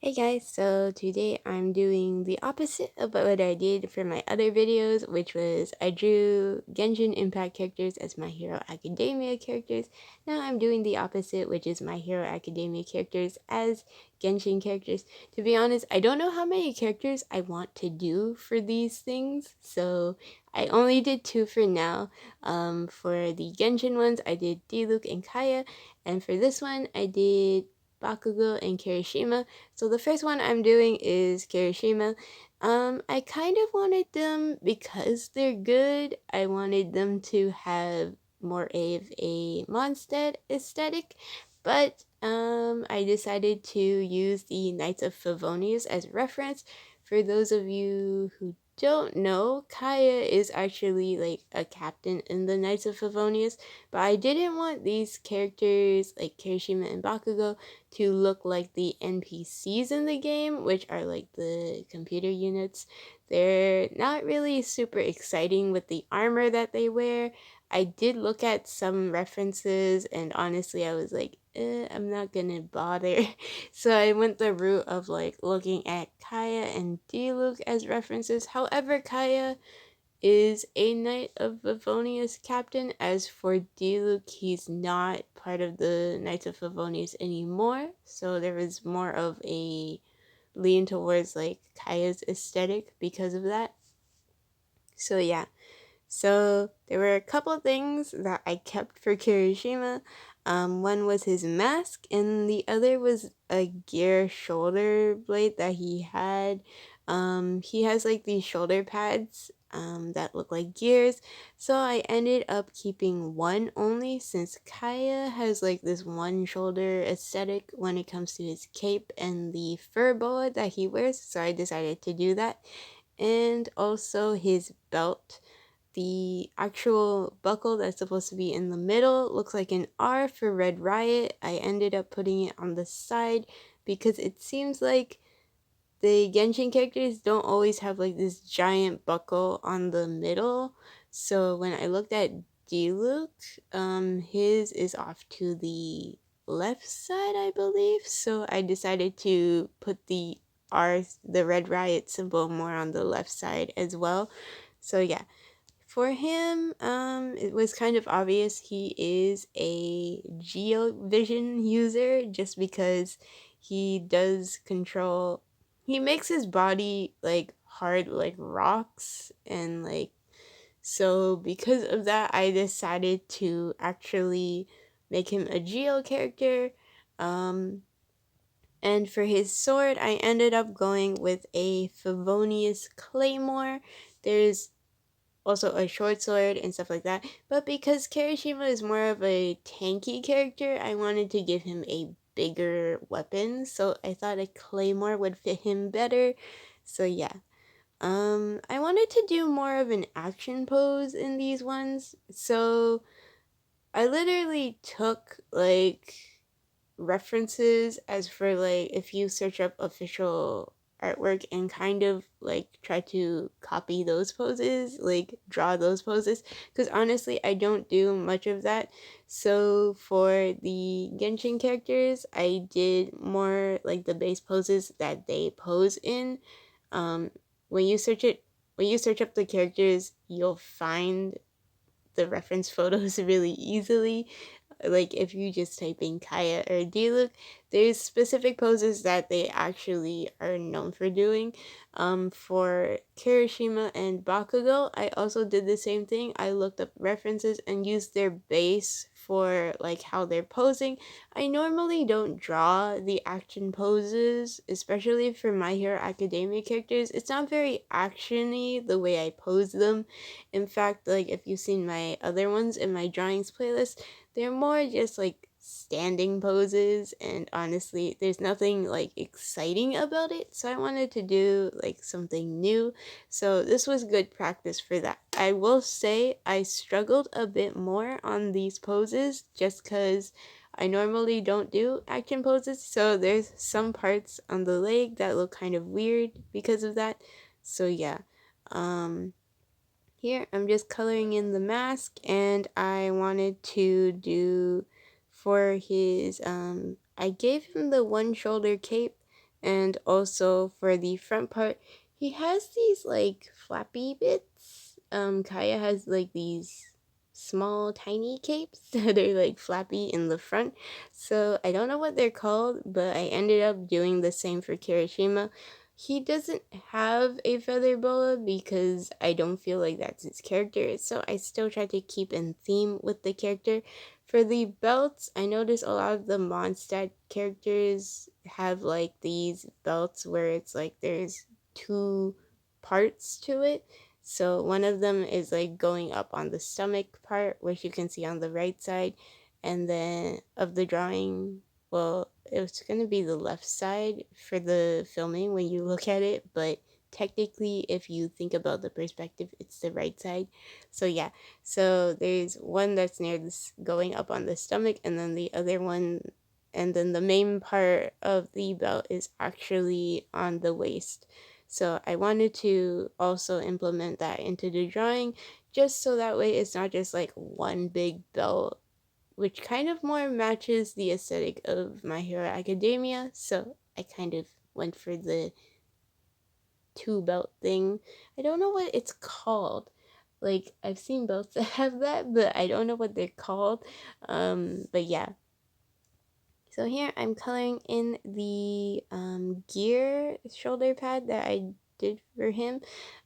Hey guys, so today I'm doing the opposite of what I did for my other videos, which was I drew Genshin Impact characters as My Hero Academia characters. Now I'm doing the opposite, which is My Hero Academia characters as Genshin characters. To be honest, I don't know how many characters I want to do for these things, so I only did two for now. For the Genshin ones, I did Diluc and Kaeya, and for this one, I did Bakugo and Kirishima. So the first one I'm doing is Kirishima. I kind of wanted them because they're good. I wanted them to have more of a Mondstadt aesthetic, but I decided to use the Knights of Favonious as reference. For those of you who don't know, Kaeya is actually like a captain in the Knights of Favonious, but I didn't want these characters like Kirishima and Bakugo to look like the NPCs in the game, which are like the computer units. They're not really super exciting with the armor that they wear. I did look at some references, and honestly, I was like, I'm not gonna bother. So I went the route of like looking at Kaeya and Diluc as references. However, Kaeya is a Knight of Favonius captain. As for Diluc, he's not part of the Knights of Favonius anymore, so there was more of a lean towards like Kaya's aesthetic because of that. So yeah, so there were a couple things that I kept for Kirishima. One was his mask, and the other was a gear shoulder blade that he had. He has like these shoulder pads that look like gears. So I ended up keeping one only since Kaeya has like this one shoulder aesthetic when it comes to his cape and the fur boa that he wears. So I decided to do that. And also his belt. The actual buckle that's supposed to be in the middle looks like an R for Red Riot. I ended up putting it on the side because it seems like the Genshin characters don't always have like this giant buckle on the middle. So when I looked at Diluc, his is off to the left side, I believe. So I decided to put the R, the Red Riot symbol, more on the left side as well. So yeah, for him, it was kind of obvious he is a Geovision user just because he does control. He makes his body like hard like rocks, and like so because of that, I decided to actually make him a Geo character. Um, and for his sword, I ended up going with a Favonious claymore. There's also a short sword and stuff like that. But because Kirishima is more of a tanky character, I wanted to give him a bigger weapon. So I thought a claymore would fit him better. So yeah. I wanted to do more of an action pose in these ones. So I literally took like references as for like if you search up official artwork and kind of like try to copy those poses, like draw those poses, because honestly I don't do much of that. So for the Genshin characters, I did more like the base poses that they pose in. um when you search it, when you search up the characters, you'll find the reference photos really easily. Like if you just type in Kaeya or Diluc, there's specific poses that they actually are known for doing. For Kirishima and Bakugo, I also did the same thing. I looked up references and used their base for like how they're posing. I normally don't draw the action poses, especially for My Hero Academia characters. It's not very actiony the way I pose them. In fact, like if you've seen my other ones in my drawings playlist, they're more just like standing poses, and honestly, there's nothing like exciting about it. So I wanted to do like something new. So this was good practice for that. I will say I struggled a bit more on these poses just because I normally don't do action poses. So there's some parts on the leg that look kind of weird because of that. So yeah. Um Here I'm just coloring in the mask, and I wanted to do for his I gave him the one shoulder cape And also for the front part, he has these like flappy bits. Kaeya has like these small tiny capes that are like flappy in the front. So I don't know what they're called, but I ended up doing the same for Kirishima. He doesn't have a feather boa because I don't feel like that's his character, so I still try to keep in theme with the character. For the belts, I noticed a lot of the Mondstadt characters have like these belts where it's like there's two parts to it. So one of them is like going up on the stomach part, which you can see on the right side, and then of the drawing, well, it's going to be the left side for the filming when you look at it, but technically if you think about the perspective, it's the right side. So yeah, so there's one that's near this going up on the stomach, and then the other one, and then the main part of the belt is actually on the waist. So I wanted to also implement that into the drawing, just so that way it's not just like one big belt, which kind of more matches the aesthetic of My Hero Academia. So I kind of went for the two belt thing. I don't know what it's called. Like, I've seen belts that have that, but I don't know what they're called. But yeah. So here I'm coloring in the gear shoulder pad that I did for him.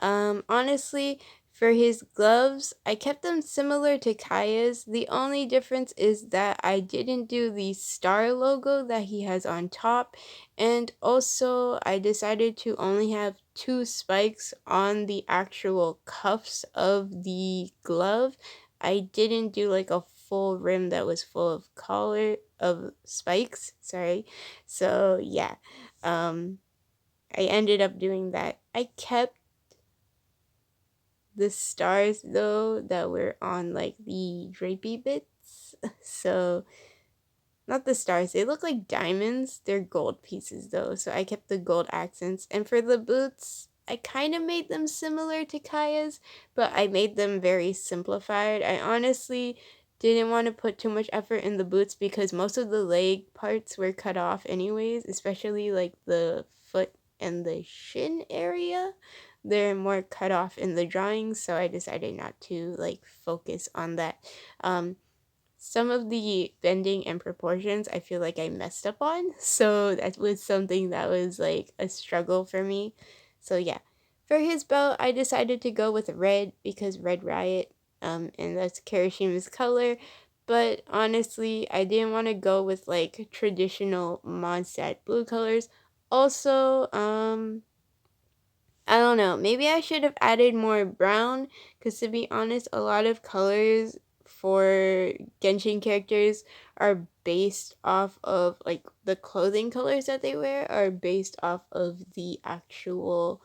Honestly, for his gloves, I kept them similar to Kaya's. The only difference is that I didn't do the star logo that he has on top. And also, I decided to only have two spikes on the actual cuffs of the glove. I didn't do like a full rim that was full of collar of spikes, sorry. So yeah, I ended up doing that. I kept the stars though that were on like the drapey bits. So not the stars, they look like diamonds. They're gold pieces though, so I kept the gold accents. And for the boots, I kind of made them similar to Kaya's, but I made them very simplified. I honestly didn't want to put too much effort in the boots because most of the leg parts were cut off anyways, especially like the foot and the shin area. They're more cut off in the drawings, so I decided not to like focus on that. Some of the bending and proportions I feel like I messed up on, so that was something that was like a struggle for me. So yeah, for his belt I decided to go with red because Red Riot, and that's Kirishima's color. But honestly, I didn't want to go with like traditional Mondstadt blue colors. Also, I don't know. Maybe I should have added more brown, because to be honest, a lot of colors for Genshin characters are based off of like the clothing colors that they wear are based off of the actual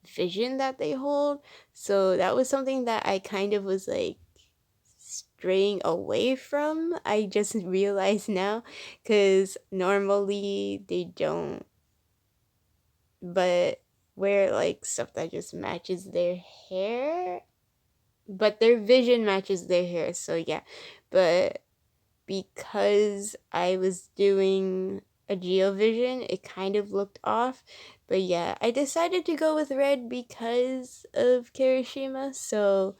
vision that they hold. So that was something that I kind of was like straying away from. I just realized now, because normally they don't, but wear like stuff that just matches their hair, but their vision matches their hair. So yeah, but because I was doing a geovision, it kind of looked off. But yeah, I decided to go with red because of Kirishima, so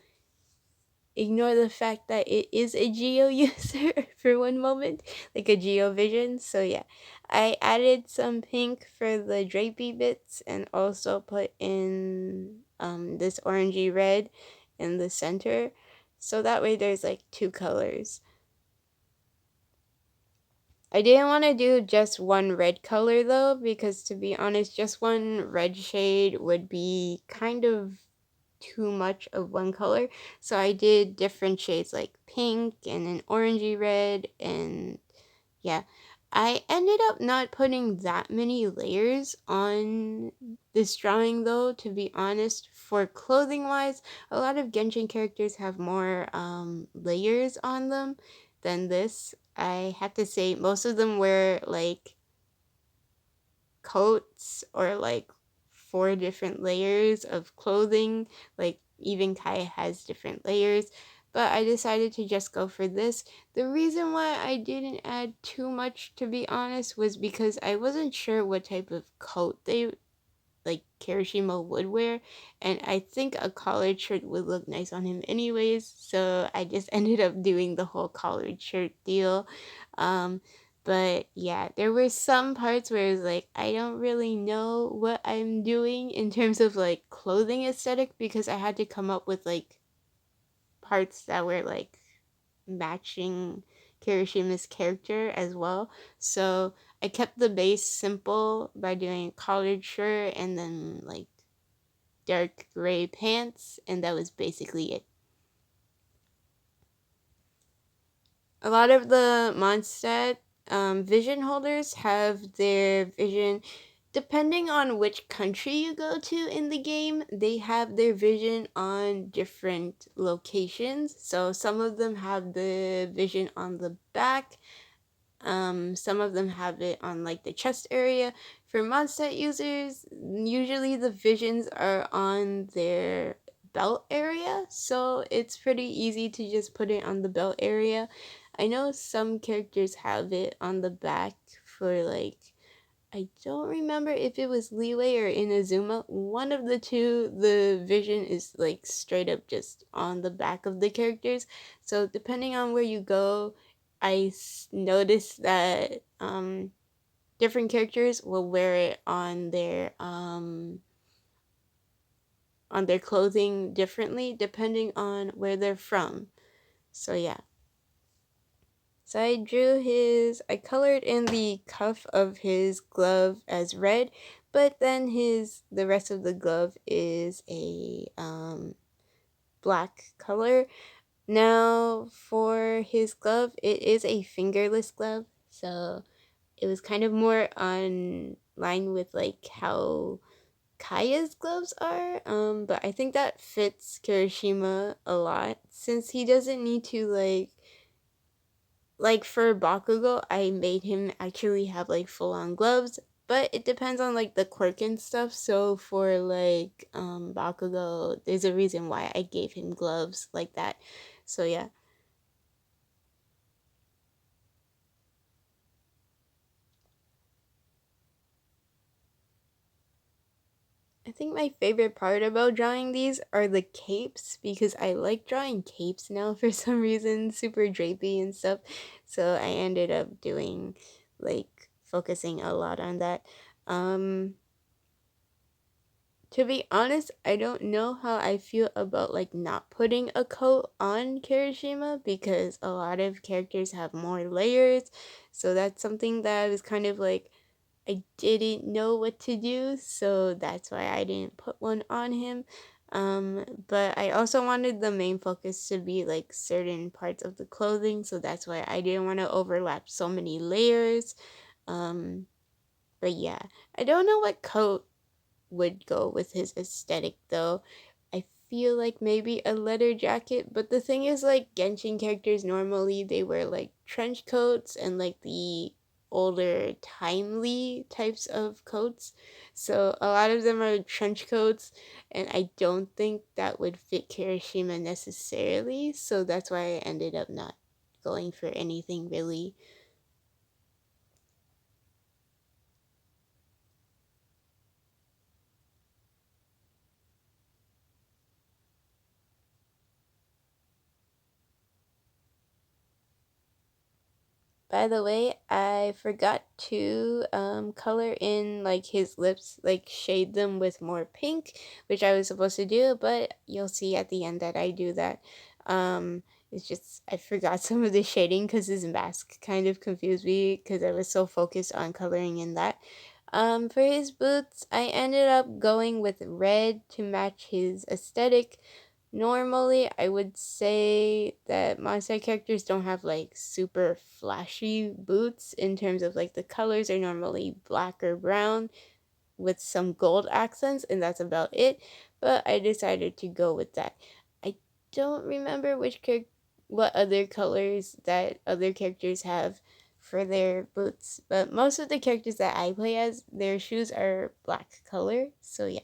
ignore the fact that it is a geo user for one moment, like a geo vision. So yeah, I added some pink for the drapey bits and also put in this orangey red in the center, so that way there's like two colors. I didn't want to do just one red color though, because to be honest, just one red shade would be kind of too much of one color. So I did different shades like pink and an orangey red, and yeah. I ended up not putting that many layers on this drawing though, to be honest. For clothing wise, a lot of Genshin characters have more layers on them than this. I have to say most of them wear like coats or like four different layers of clothing. Like even Kai has different layers. but I decided to just go for this. The reason why I didn't add too much, to be honest, was because I wasn't sure what type of coat they like Kirishima would wear, and I think a collared shirt would look nice on him anyways, so I just ended up doing the whole collared shirt deal. um but yeah, there were some parts where it's like I don't really know what I'm doing in terms of like clothing aesthetic, because I had to come up with like parts that were like matching Kirishima's character as well. So I kept the base simple by doing collared shirt and then like dark gray pants, and that was basically it. A lot of the Mondstadt vision holders have their vision, depending on which country you go to in the game, they have their vision on different locations. So some of them have the vision on the back, some of them have it on like the chest area. For Mondstadt users, usually the visions are on their belt area, so it's pretty easy to just put it on the belt area. I know some characters have it on the back for like, I don't remember if it was Leeway or Inazuma. One of the two, the vision is like straight up just on the back of the characters. So depending on where you go, noticed that different characters will wear it on their clothing differently depending on where they're from. So yeah. So I colored in the cuff of his glove as red, but then the rest of the glove is a black color. Now for his glove, it is a fingerless glove, so it was kind of more on line with like how Kaeya's gloves are. But I think that fits Kirishima a lot since he doesn't need to like for Bakugo, I made him actually have like full on gloves, but it depends on like the quirk and stuff. So for like Bakugo, there's a reason why I gave him gloves like that. So yeah. I think my favorite part about drawing these are the capes, because I like drawing capes now for some reason, super drapey and stuff. So I ended up doing like focusing a lot on that. Um to be honest, I don't know how I feel about like not putting a coat on Kirishima, because a lot of characters have more layers. So that's something that I was kind of like, I didn't know what to do, so that's why I didn't put one on him. But I also wanted the main focus to be like certain parts of the clothing, so that's why I didn't want to overlap so many layers. Um, but yeah, I don't know what coat would go with his aesthetic though. I feel like maybe a leather jacket, but the thing is like Genshin characters normally they wear like trench coats and like the older timely types of coats. So a lot of them are trench coats, and I don't think that would fit Kirishima necessarily, so that's why I ended up not going for anything really. By the way, I forgot to color in like his lips, like shade them with more pink, which I was supposed to do, but you'll see at the end that I do that. It's just I forgot some of the shading because his mask kind of confused me because I was so focused on coloring in that. For his boots, I ended up going with red to match his aesthetic. Normally, I would say that Mondstadt characters don't have like super flashy boots in terms of like the colors are normally black or brown with some gold accents, and that's about it. But I decided to go with that. I don't remember what other colors that other characters have for their boots, but most of the characters that I play as, their shoes are black color. So yeah.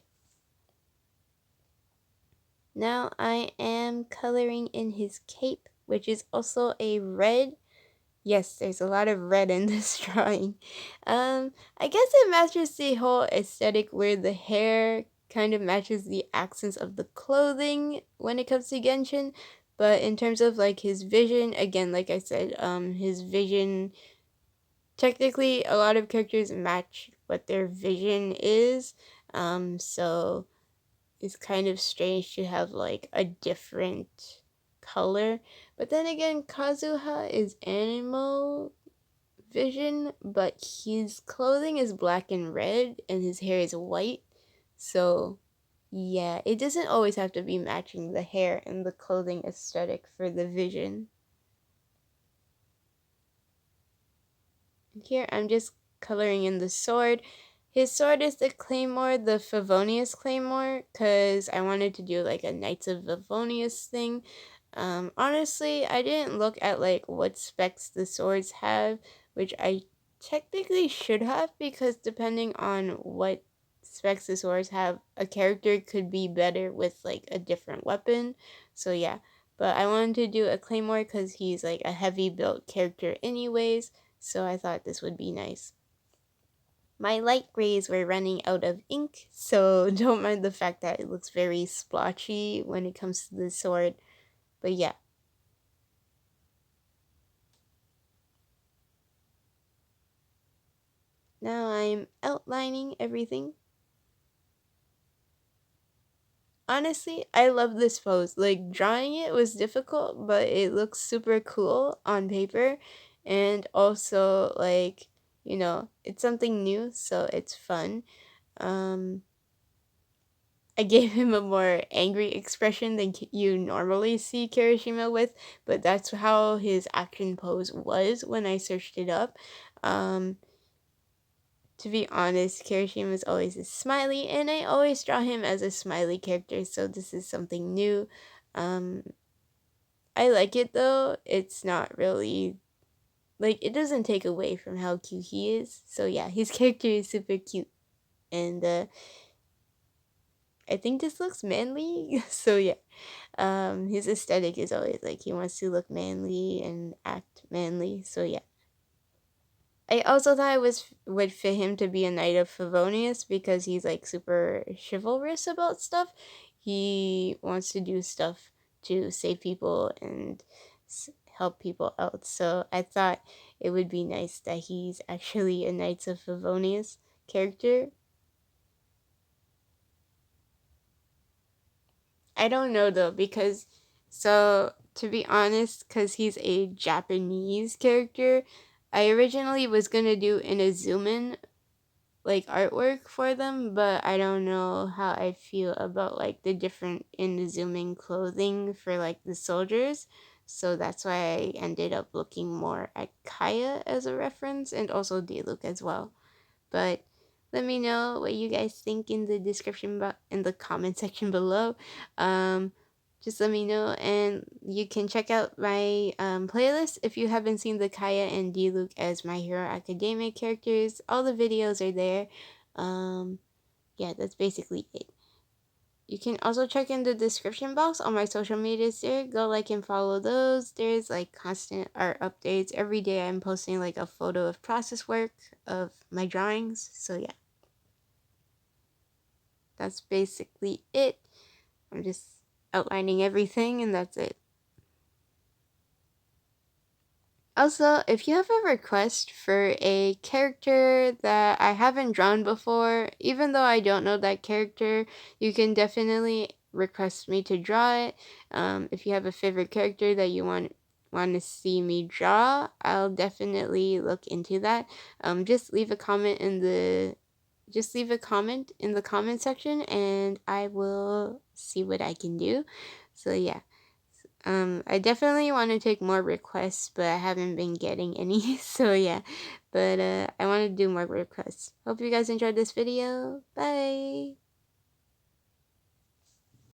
Now I am coloring in his cape, which is also a red. Yes, there's a lot of red in this drawing. I guess it matches the whole aesthetic where the hair kind of matches the accents of the clothing when it comes to Genshin. But in terms of like his vision, again, like I said, his vision, technically a lot of characters match what their vision is. So it's kind of strange to have like a different color. But then again, Kazuha is animal vision, but his clothing is black and red and his hair is white. So yeah, it doesn't always have to be matching the hair and the clothing aesthetic for the vision. Here I'm just coloring in the sword. His sword is the claymore, the Favonious claymore, because I wanted to do like a Knights of Favonious thing. Honestly, I didn't look at like what specs the swords have, which I technically should have, because depending on what specs the swords have, a character could be better with like a different weapon. So yeah, but I wanted to do a claymore because he's like a heavy built character anyways, so I thought this would be nice. My light grays were running out of ink, so don't mind the fact that it looks very splotchy when it comes to the sword. But yeah. Now I'm outlining everything. Honestly, I love this pose. Like, drawing it was difficult, but it looks super cool on paper. And also, like, it's something new, so it's fun. Um, I gave him a more angry expression than you normally see Kirishima with, but that's how his action pose was when I searched it up. Um, to be honest, Kirishima is always a smiley, and I always draw him as a smiley character, so this is something new. Um, I like it though. It's not really, like, it doesn't take away from how cute he is. So yeah, his character is super cute, and I think this looks manly. So yeah. His aesthetic is always like he wants to look manly and act manly. So yeah. I also thought it would fit him to be a knight of Favonious because he's like super chivalrous about stuff. He wants to do stuff to save people and help people out. So I thought it would be nice that he's actually a Knights of Favonious character. I don't know though, because, so to be honest, because he's a Japanese character, I originally was gonna do in a zoom in like artwork for them, but I don't know how I feel about like the different in the zooming clothing for like the soldiers. So that's why I ended up looking more at Kaeya as a reference and also Diluc as well. But let me know what you guys think in the in the comment section below. Um, just let me know, and you can check out my playlist if you haven't seen the Kaeya and Diluc as My Hero Academia characters. All the videos are there. Um, yeah, that's basically it. You can also check in the description box on my social medias there. Go like and follow those. There's like constant art updates. Every day I'm posting like a photo of process work of my drawings. So yeah, that's basically it. I'm just outlining everything and that's it. Also, if you have a request for a character that I haven't drawn before, even though I don't know that character, you can definitely request me to draw it. If you have a favorite character that you want to see me draw, I'll definitely look into that. Just leave a comment in the comment section and I will see what I can do. So yeah. I definitely want to take more requests, but I haven't been getting any. So yeah, but I want to do more requests. Hope you guys enjoyed this video. Bye.